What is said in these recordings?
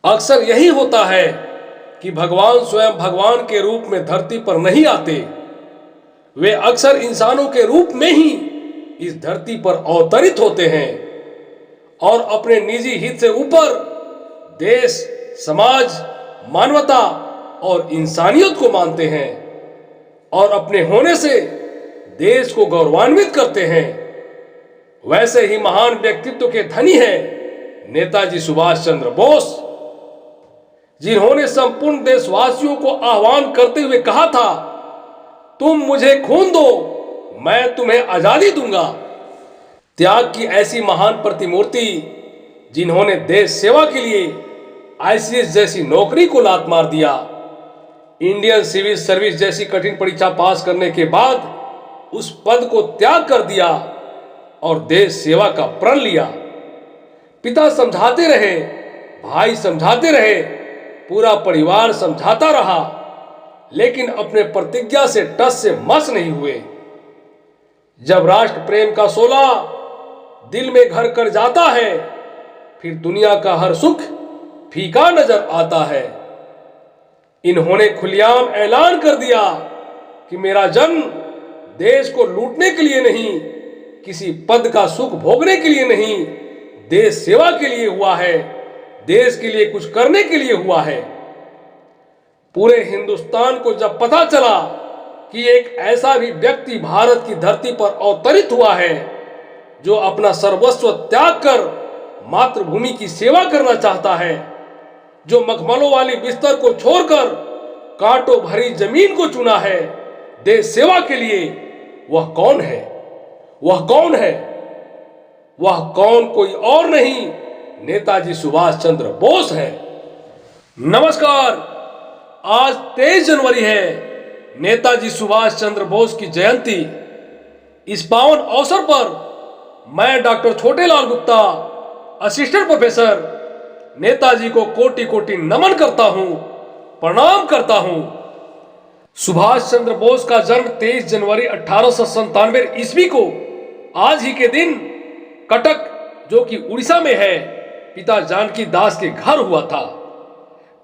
अक्सर यही होता है कि भगवान स्वयं भगवान के रूप में धरती पर नहीं आते, वे अक्सर इंसानों के रूप में ही इस धरती पर अवतरित होते हैं और अपने निजी हित से ऊपर देश, समाज, मानवता और इंसानियत को मानते हैं और अपने होने से देश को गौरवान्वित करते हैं। वैसे ही महान व्यक्तित्व के धनी हैं नेताजी सुभाष चंद्र बोस, जिन्होंने संपूर्ण देशवासियों को आह्वान करते हुए कहा था, तुम मुझे खून दो, मैं तुम्हें आजादी दूंगा। त्याग की ऐसी महान प्रतिमूर्ति, जिन्होंने देश सेवा के लिए आईसीएस जैसी नौकरी को लात मार दिया, इंडियन सिविल सर्विस जैसी कठिन परीक्षा पास करने के बाद उस पद को त्याग कर दिया और देश सेवा का प्रण लिया। पिता समझाते रहे, भाई समझाते रहे, पूरा परिवार समझाता रहा, लेकिन अपने प्रतिज्ञा से टस से मस नहीं हुए। जब राष्ट्र प्रेम का शोला दिल में घर कर जाता है, फिर दुनिया का हर सुख फीका नजर आता है। इन्होंने खुलेआम ऐलान कर दिया कि मेरा जन्म देश को लूटने के लिए नहीं, किसी पद का सुख भोगने के लिए नहीं, देश सेवा के लिए हुआ है, देश के लिए कुछ करने के लिए हुआ है। पूरे हिंदुस्तान को जब पता चला कि एक ऐसा भी व्यक्ति भारत की धरती पर अवतरित हुआ है जो अपना सर्वस्व त्याग कर मातृभूमि की सेवा करना चाहता है, जो मखमलों वाली बिस्तर को छोड़कर कांटों भरी जमीन को चुना है देश सेवा के लिए, वह कौन है? वह कौन है? वह कौन कोई और नहीं, नेताजी सुभाष चंद्र बोस है। नमस्कार, आज 23 जनवरी है, नेताजी सुभाष चंद्र बोस की जयंती। इस पावन अवसर पर मैं doctor Chhotelal Gupta, assistant professor, Netaji को कोटि कोटि नमन करता हूं, प्रणाम करता हूं। सुभाष चंद्र बोस का जन्म 23 जनवरी 1897 ईस्वी को आज ही के दिन कटक, जो कि उड़ीसा में है, पिता जानकी दास के घर हुआ था।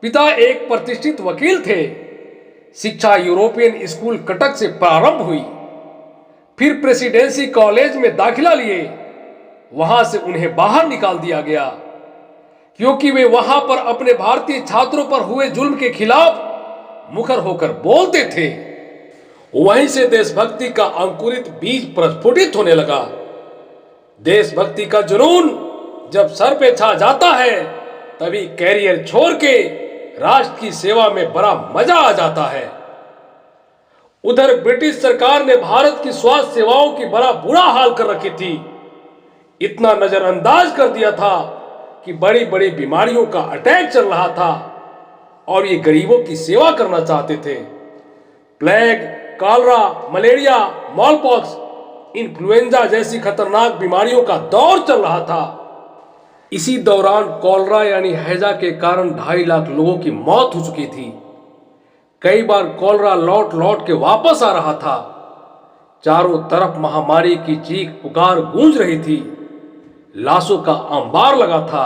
पिता एक प्रतिष्ठित वकील थे। शिक्षा यूरोपियन स्कूल कटक से प्रारंभ हुई, फिर प्रेसिडेंसी कॉलेज में दाखिला लिए। वहां से उन्हें बाहर निकाल दिया गया क्योंकि वे वहां पर अपने भारतीय छात्रों पर हुए जुल्म के खिलाफ मुखर होकर बोलते थे। वहीं से देशभक्ति का अंकुरित बीज प्रस्फुटित होने लगा। देशभक्ति का जुनून जब सर पे छा जाता है, तभी कैरियर छोड़ के राष्ट्र की सेवा में बड़ा मजा आ जाता है। उधर ब्रिटिश सरकार ने भारत की स्वास्थ्य सेवाओं की बड़ा बुरा हाल कर रखी थी। इतना नजरअंदाज कर दिया था कि बड़ी बड़ी बीमारियों का अटैक चल रहा था और ये गरीबों की सेवा करना चाहते थे। Plague, cholera, malaria, smallpox, influenza जैसी खतरनाक बीमारियों का दौर चल रहा था। इसी दौरान कॉलरा यानी हैजा के कारण 2.5 लाख लोगों की मौत हो चुकी थी। कई बार कॉलरा लौट लौट के वापस आ रहा था। चारों तरफ महामारी की चीख पुकार गूंज रही थी। लाशों का अंबार लगा था।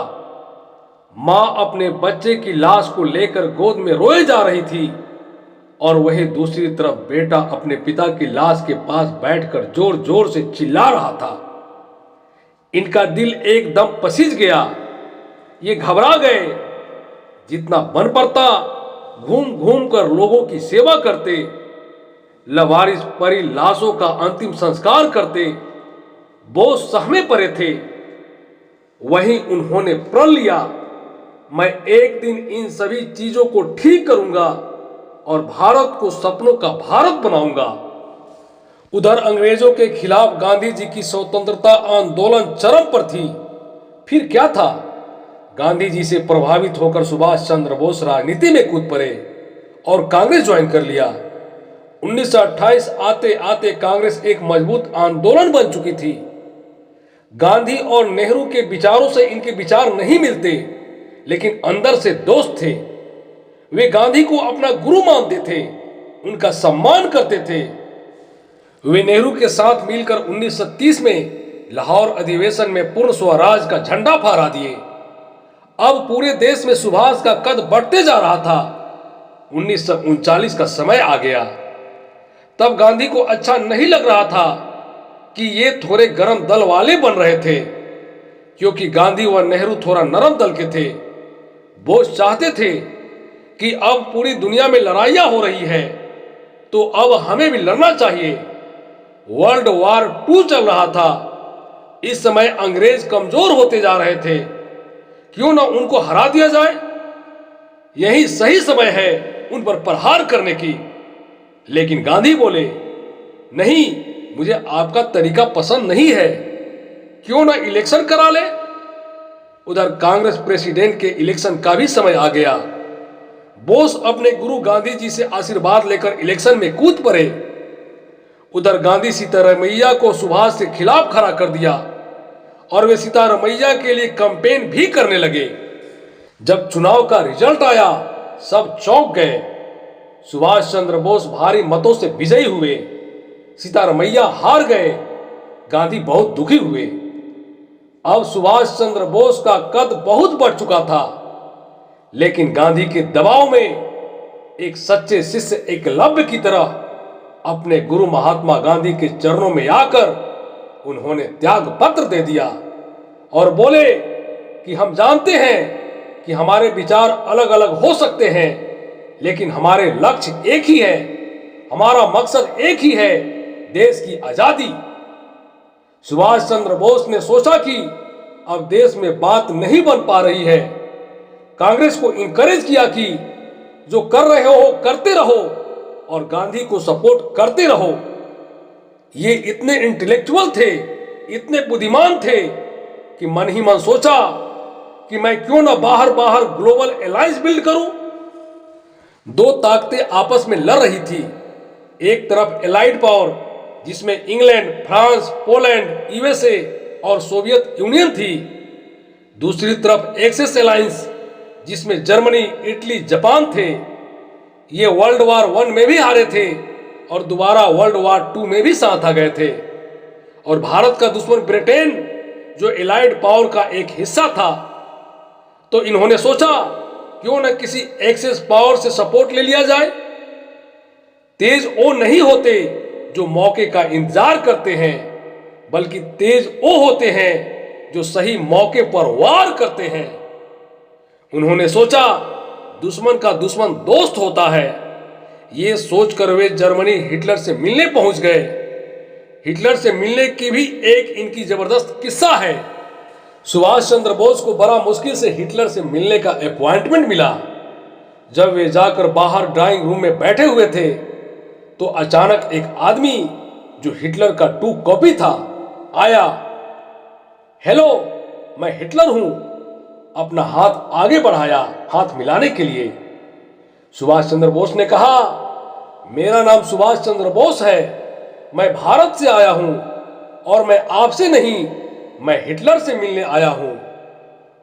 मां अपने बच्चे की लाश को लेकर गोद में रोए जा रही थी और वही दूसरी तरफ बेटा अपने पिता की लाश के पास बैठकर जोर जोर से चिल्ला रहा था। इनका दिल एकदम पसीज गया। ये घबरा गए। जितना बन पड़ता घूम घूम कर लोगों की सेवा करते, लवारिस परी लाशों का अंतिम संस्कार करते। बोस सहमे पड़े थे। वहीं उन्होंने प्रण लिया, मैं एक दिन इन सभी चीजों को ठीक करूंगा और भारत को सपनों का भारत बनाऊंगा। उधर अंग्रेजों के खिलाफ गांधी जी की स्वतंत्रता आंदोलन चरम पर थी। फिर क्या था, गांधी जी से प्रभावित होकर सुभाष चंद्र बोस राजनीति में कूद पड़े और कांग्रेस ज्वाइन कर लिया। 1928 आते आते कांग्रेस एक मजबूत आंदोलन बन चुकी थी। गांधी और नेहरू के विचारों से इनके विचार नहीं मिलते, लेकिन अंदर से दोस्त थे। वे गांधी को अपना गुरु मानते थे, उनका सम्मान करते थे। वे नेहरू के साथ मिलकर 1930 में लाहौर अधिवेशन में पूर्ण स्वराज का झंडा फहरा दिए। अब पूरे देश में सुभाष का कद बढ़ते जा रहा था। 1939 का समय आ गया। तब गांधी को अच्छा नहीं लग रहा था कि ये थोड़े गरम दल वाले बन रहे थे, क्योंकि गांधी व नेहरू थोड़ा नरम दल के थे। बोस चाहते थे कि अब पूरी दुनिया में लड़ाइयां हो रही है तो अब हमें भी लड़ना चाहिए। वर्ल्ड वॉर 2 चल रहा था। इस समय अंग्रेज कमजोर होते जा रहे थे, क्यों ना उनको हरा दिया जाए। यही सही समय है उन पर प्रहार करने की। लेकिन गांधी बोले, नहीं, मुझे आपका तरीका पसंद नहीं है, क्यों ना इलेक्शन करा ले। उधर कांग्रेस प्रेसिडेंट के इलेक्शन का भी समय आ गया। बोस अपने गुरु गांधी जी से आशीर्वाद लेकर इलेक्शन में कूद पड़े। उधर गांधी सीतारमैया को सुभाष के खिलाफ खड़ा कर दिया और वे सीतारमैया के लिए कैंपेन भी करने लगे। जब चुनाव का रिजल्ट आया, सब चौंक गए। सुभाष चंद्र बोस भारी मतों से विजयी हुए। सीतारमैया हार गए। गांधी बहुत दुखी हुए। अब सुभाष चंद्र बोस का कद बहुत बढ़ चुका था, लेकिन गांधी के दबाव में एक सच्चे शिष्य एकलव्य की तरह अपने गुरु महात्मा गांधी के चरणों में आकर उन्होंने त्याग पत्र दे दिया और बोले कि हम जानते हैं कि हमारे विचार अलग अलग हो सकते हैं, लेकिन हमारे लक्ष्य एक ही है, हमारा मकसद एक ही है, देश की आजादी। सुभाष चंद्र बोस ने सोचा कि अब देश में बात नहीं बन पा रही है। कांग्रेस को इनकरेज किया कि जो कर रहे हो करते रहो और गांधी को सपोर्ट करते रहो। ये इतने इंटेलेक्चुअल थे, इतने बुद्धिमान थे कि मन ही मन सोचा कि मैं क्यों ना बाहर बाहर ग्लोबल अलायंस बिल्ड करूं। 2 ताकतें आपस में लड़ रही थी। एक तरफ एलाइड पावर जिसमें इंग्लैंड, फ्रांस, पोलैंड, यूएसए और सोवियत यूनियन थी। दूसरी तरफ एक्सेस अलायंस जिसमें जर्मनी, इटली, जापान थे। ये वर्ल्ड वॉर 1 में भी हारे थे और दोबारा वर्ल्ड वॉर 2 में भी साथ आ गए थे। और भारत का दुश्मन ब्रिटेन, जो एलाइड पावर का एक हिस्सा था, तो इन्होंने सोचा क्यों न किसी एक्सेस पावर से सपोर्ट ले लिया जाए। तेज वो नहीं होते जो मौके का इंतजार करते हैं, बल्कि तेज वो होते हैं जो सही मौके पर वार करते हैं। उन्होंने सोचा दुश्मन का दुश्मन दोस्त होता है। ये सोचकर वे जर्मनी हिटलर से मिलने पहुंच गए। हिटलर से मिलने की भी एक इनकी जबरदस्त किस्सा है। सुभाष चंद्र बोस को बड़ा मुश्किल से हिटलर से मिलने का अपॉइंटमेंट मिला। जब वे जाकर बाहर ड्राइंग रूम में बैठे हुए थे तो अचानक एक आदमी जो हिटलर का 2 कॉपी था आया। हेलो, मैं हिटलर हूं। अपना हाथ आगे बढ़ाया हाथ मिलाने के लिए। सुभाष चंद्र बोस ने कहा, मेरा नाम सुभाष चंद्र बोस है, मैं भारत से आया हूं और मैं आपसे नहीं, मैं हिटलर से मिलने आया हूं।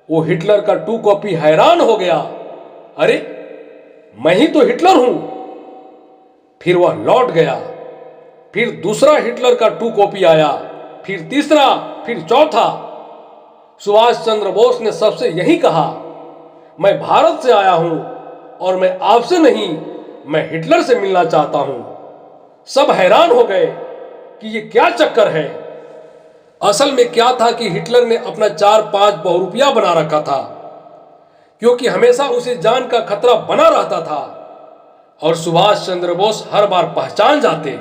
वो हिटलर का 2 कॉपी हैरान हो गया। अरे, मैं ही तो हिटलर हूं। फिर वह लौट गया। फिर दूसरा हिटलर का 2 कॉपी आया, फिर तीसरा, फिर चौथा। सुभाष चंद्र बोस ने सबसे यही कहा, मैं भारत से आया हूं और मैं आपसे नहीं, मैं हिटलर से मिलना चाहता हूं। सब हैरान हो गए कि ये क्या चक्कर है। असल में क्या था कि हिटलर ने अपना 4-5 बहुरूपिया बना रखा था, क्योंकि हमेशा उसे जान का खतरा बना रहता था और सुभाष चंद्र बोस हर बार पहचान जाते।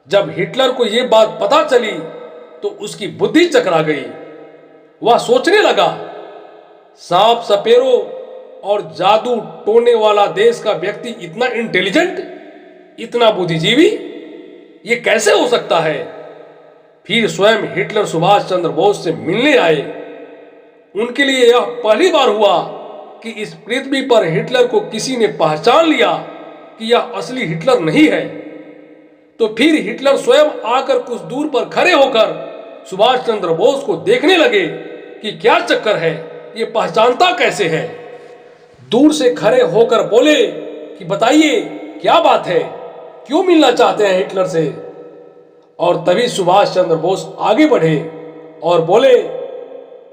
जब हिटलर को यह बात पता चली तो उसकी बुद्धि चकरा गई। वह सोचने लगा, सांप सपेरों और जादू टोने वाला देश का व्यक्ति इतना इंटेलिजेंट, इतना बुद्धिजीवी, ये कैसे हो सकता है। फिर स्वयं हिटलर सुभाष चंद्र बोस से मिलने आए। उनके लिए यह पहली बार हुआ कि इस पृथ्वी पर हिटलर को किसी ने पहचान लिया कि यह असली हिटलर नहीं है। तो फिर हिटलर स्वयं आकर कुछ दूर पर खड़े होकर सुभाष चंद्र बोस को देखने लगे कि क्या चक्कर है, ये पहचानता कैसे है। दूर से खड़े होकर बोले कि बताइए क्या बात है, क्यों मिलना चाहते हैं हिटलर से। और तभी सुभाष चंद्र बोस आगे बढ़े और बोले,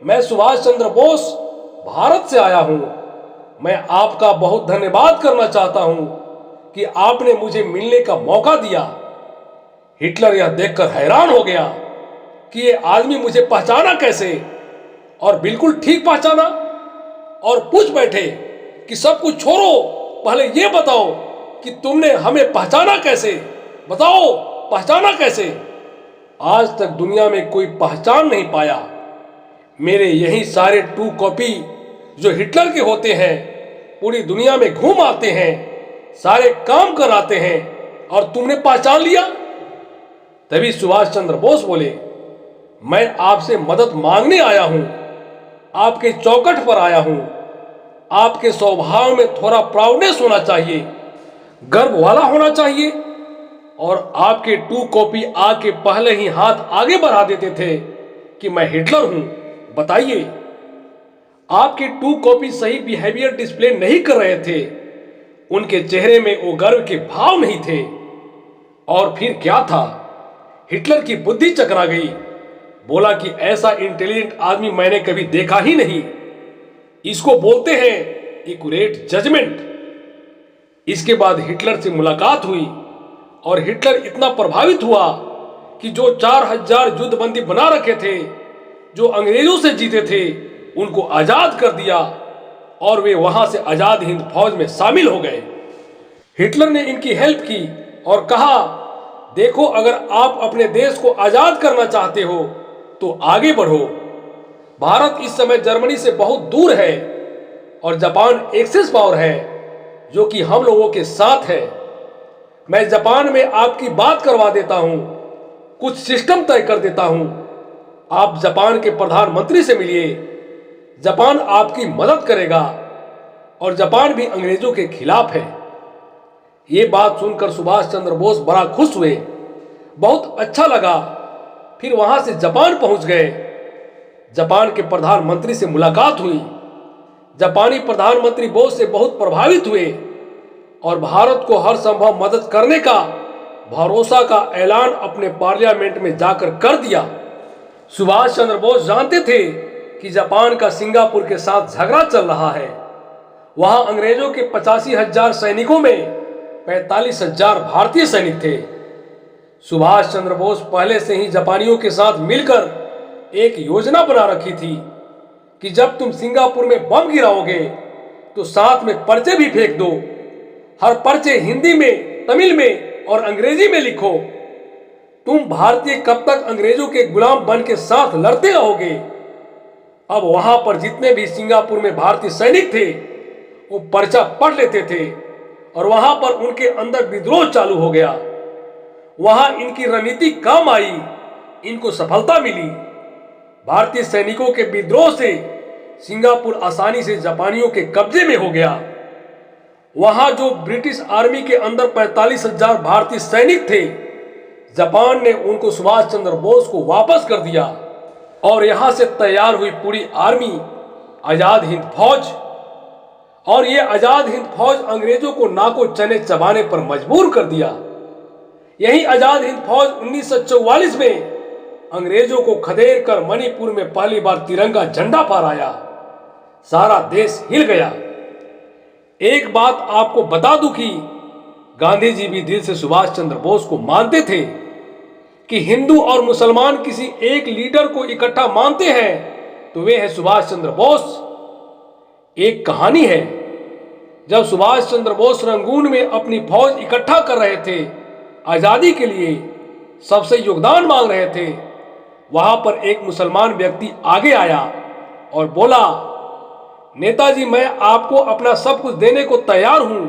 मैं सुभाष चंद्र बोस भारत से आया हूं। मैं आपका बहुत धन्यवाद करना चाहता हूं कि आपने मुझे मिलने का मौका दिया। हिटलर यह देखकर हैरान हो गया कि ये आदमी मुझे पहचाना कैसे, और बिल्कुल ठीक पहचाना, और पूछ बैठे कि सब कुछ छोड़ो, पहले ये बताओ कि तुमने हमें पहचाना कैसे, बताओ पहचाना कैसे। आज तक दुनिया में कोई पहचान नहीं पाया। मेरे यही सारे 2 कॉपी जो हिटलर के होते हैं पूरी दुनिया में घूम आते हैं, सारे काम कराते हैं, और तुमने पहचान लिया। तभी सुभाष चंद्र बोस बोले, मैं आपसे मदद मांगने आया हूं, आपके चौखट पर आया हूं। आपके स्वभाव में थोड़ा प्राउडनेस होना चाहिए, गर्व वाला होना चाहिए, और आपके 2 कॉपी आके पहले ही हाथ आगे बढ़ा देते थे कि मैं हिटलर हूं। बताइए, आपके 2 कॉपी सही बिहेवियर डिस्प्ले नहीं कर रहे थे, उनके चेहरे में वो गर्व के भाव नहीं थे। और फिर क्या था, हिटलर की बुद्धि चकरा गई। बोला कि ऐसा इंटेलिजेंट आदमी मैंने कभी देखा ही नहीं, इसको बोलते हैं एक्यूरेट जजमेंट। इसके बाद हिटलर से मुलाकात हुई और हिटलर इतना प्रभावित हुआ कि जो 4000 युद्धबंदी बना रखे थे, जो अंग्रेजों से जीते थे, उनको आजाद कर दिया और वे वहां से आजाद हिंद फौज में शामिल हो गए। हिटलर ने इनकी हेल्प की और कहा, देखो अगर आप अपने देश को आजाद करना चाहते हो तो आगे बढ़ो। भारत इस समय जर्मनी से बहुत दूर है और जापान एक्सेस पावर है जो कि हम लोगों के साथ है। मैं जापान में आपकी बात करवा देता हूं, कुछ सिस्टम तय कर देता हूं। आप जापान के प्रधानमंत्री से मिलिए, जापान आपकी मदद करेगा, और जापान भी अंग्रेजों के खिलाफ है। ये बात सुनकर सुभाष चंद्र बोस बड़ा खुश हुए, बहुत अच्छा लगा। फिर वहां से जापान पहुंच गए। जापान के प्रधानमंत्री से मुलाकात हुई। जापानी प्रधानमंत्री बोस से बहुत प्रभावित हुए और भारत को हर संभव मदद करने का भरोसा का ऐलान अपने पार्लियामेंट में जाकर कर दिया। सुभाष चंद्र बोस जानते थे कि जापान का सिंगापुर के साथ झगड़ा चल रहा है। वहां अंग्रेजों के 85,000 सैनिकों में 45,000 भारतीय सैनिक थे। सुभाष चंद्र बोस पहले से ही जापानियों के साथ मिलकर एक योजना बना रखी थी कि जब तुम सिंगापुर में बम गिराओगे तो साथ में पर्चे भी फेंक दो। हर पर्चे हिंदी में, तमिल में और अंग्रेजी में लिखो। तुम भारतीय कब तक अंग्रेजों के गुलाम बन के साथ लड़ते रहोगे। अब वहां पर जितने भी सिंगापुर में भारतीय सैनिक थे वो पर्चा पढ़ लेते थे और वहां पर उनके अंदर विद्रोह चालू हो गया। वहां इनकी रणनीति काम आई, इनको सफलता मिली। भारतीय सैनिकों के विद्रोह से सिंगापुर आसानी से जापानियों के कब्जे में हो गया। वहां जो ब्रिटिश आर्मी के अंदर 45,000 भारतीय सैनिक थे, जापान ने उनको सुभाष चंद्र बोस को वापस कर दिया और यहां से तैयार हुई पूरी आर्मी, आजाद हिंद फौज। और ये आजाद हिंद फौज अंग्रेजों को नाको चने चबाने पर मजबूर कर दिया। यही आजाद हिंद फौज 1944 में अंग्रेजों को खदेड़ कर मणिपुर में पहली बार तिरंगा झंडा फहराया। सारा देश हिल गया। एक बात आपको बता दूं कि गांधी जी भी दिल से सुभाष चंद्र बोस को मानते थे कि हिंदू और मुसलमान किसी एक लीडर को इकट्ठा मानते हैं तो वे है सुभाष चंद्र बोस। एक कहानी है, जब सुभाष चंद्र बोस रंगून में अपनी फौज इकट्ठा कर रहे थे, आजादी के लिए सबसे योगदान मांग रहे थे, वहां पर एक मुसलमान व्यक्ति आगे आया और बोला, नेताजी मैं आपको अपना सब कुछ देने को तैयार हूं।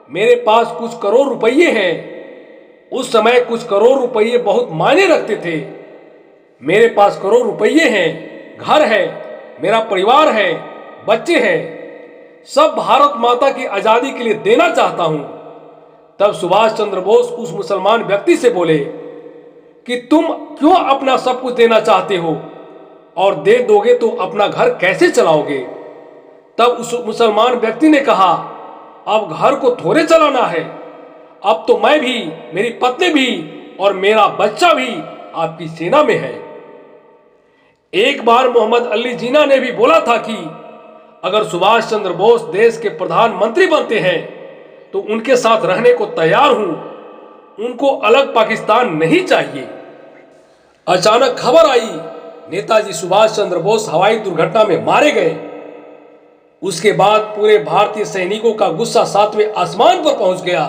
मेरे पास कुछ करोड़ रुपये हैं। उस समय कुछ करोड़ रुपये बहुत मायने रखते थे। मेरे पास करोड़ रुपये हैं, घर है, मेरा परिवार है, बच्चे हैं, सब भारत माता की आजादी के लिए देना चाहता हूं। तब सुभाष चंद्र बोस उस मुसलमान व्यक्ति से बोले कि तुम क्यों अपना सब कुछ देना चाहते हो और दे दोगे तो अपना घर कैसे चलाओगे। तब उस मुसलमान व्यक्ति ने कहा, अब घर को थोड़े चलाना है, अब तो मैं भी, मेरी पत्नी भी और मेरा बच्चा भी आपकी सेना में है। एक बार मोहम्मद अली जिन्ना ने भी बोला था कि अगर सुभाष चंद्र बोस देश के प्रधानमंत्री बनते हैं तो उनके साथ रहने को तैयार हूं। उनको अलग पाकिस्तान नहीं चाहिए। अचानक खबर आई नेताजी सुभाष चंद्र बोस हवाई दुर्घटना में मारे गए। उसके बाद पूरे भारतीय सैनिकों का गुस्सा 7वें आसमान पर पहुंच गया।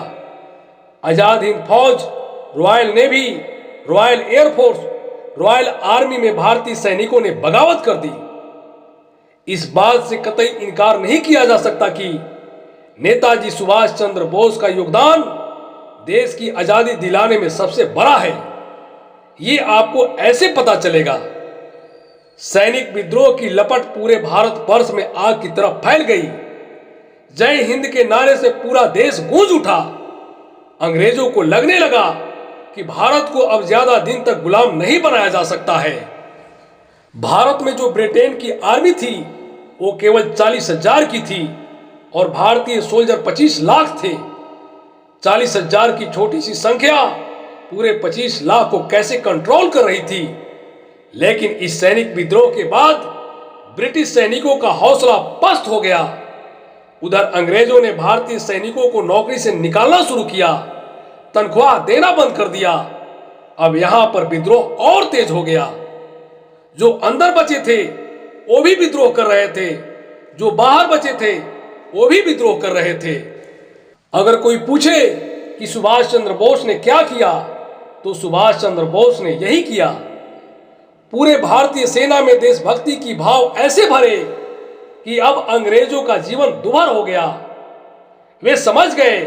आजाद हिंद फौज, royal navy, royal air force, royal army में भारतीय सैनिकों ने बगावत कर दी। इस बात से कतई इनकार नहीं किया जा सकता कि नेताजी सुभाष चंद्र बोस का योगदान देश की आजादी दिलाने में सबसे बड़ा है। ये आपको ऐसे पता चलेगा। सैनिक विद्रोह की लपट पूरे भारत वर्ष में आग की तरह फैल गई। जय हिंद के नारे से पूरा देश गूंज उठा। अंग्रेजों को लगने लगा कि भारत को अब ज्यादा दिन तक गुलाम नहीं बनाया जा सकता है। भारत में जो ब्रिटेन की आर्मी थी वो केवल 40,000 की थी और भारतीय सोल्जर 25 लाख थे। 40,000 की छोटी सी संख्या पूरे 25 लाख को कैसे कंट्रोल कर रही थी। लेकिन इस सैनिक विद्रोह के बाद ब्रिटिश सैनिकों का हौसला पस्त हो गया। उधर अंग्रेजों ने भारतीय सैनिकों को नौकरी से निकालना शुरू किया, तनख्वाह देना बंद कर दिया। अब यहां पर विद्रोह और तेज हो गया। जो अंदर बचे थे वो भी विद्रोह कर रहे थे, जो बाहर बचे थे वो भी विद्रोह कर रहे थे। अगर कोई पूछे कि सुभाष चंद्र बोस ने क्या किया, तो सुभाष चंद्र बोस ने यही किया। पूरे भारतीय सेना में देशभक्ति की भाव ऐसे भरे कि अब अंग्रेजों का जीवन दुभर हो गया। वे समझ गए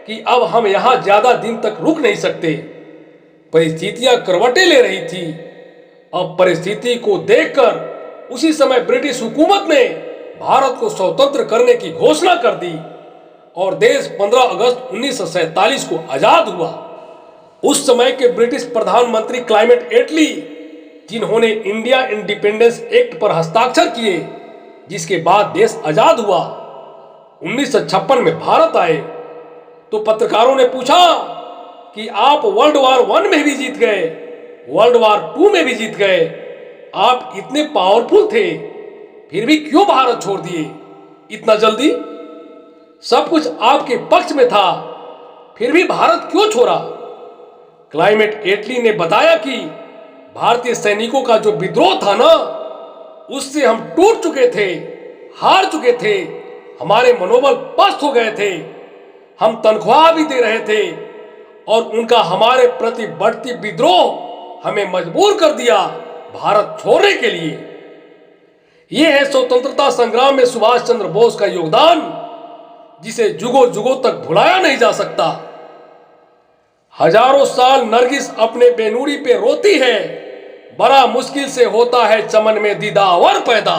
कि अब हम यहां ज्यादा दिन तक रुक नहीं सकते। परिस्थितियां करवटें ले रही थी। अब परिस्थिति को देखकर उसी समय ब्रिटिश हुकूमत ने भारत को स्वतंत्र करने की घोषणा कर दी और देश 15 अगस्त 1947 को आजाद हुआ। उस समय के ब्रिटिश प्रधानमंत्री क्लाइमेट एटली, जिन्होंने इंडिया इंडिपेंडेंस एक्ट पर हस्ताक्षर किए, जिसके बाद देश आजाद हुआ, 1956 में भारत आए, तो पत्रकारों ने पूछा कि आप वर्ल्ड वार 1 में भी जीत गए, वर्ल्ड वार 2 में भी जीत गए, आप इतने पावरफुल थे, फिर भी क्यों भारत छोड़ दिए इतना जल्दी? सब कुछ आपके पक्ष में था, फिर भी भारत क्यों छोड़ा? क्लाइमेट एटली ने बताया कि भारतीय सैनिकों का जो विद्रोह था ना, उससे हम टूट चुके थे, हार चुके थे, हमारे मनोबल पस्त हो गए थे। हम तनख्वाह भी दे रहे थे और उनका हमारे प्रति बढ़ती विद्रोह हमें मजबूर कर दिया भारत छोड़ने के लिए। यह है स्वतंत्रता संग्राम में सुभाष चंद्र बोस का योगदान, जिसे जुगों जुगों तक भुलाया नहीं जा सकता। हजारों साल नरगिस अपने बेनूरी पे रोती है, बड़ा मुश्किल से होता है चमन में दीदावर पैदा।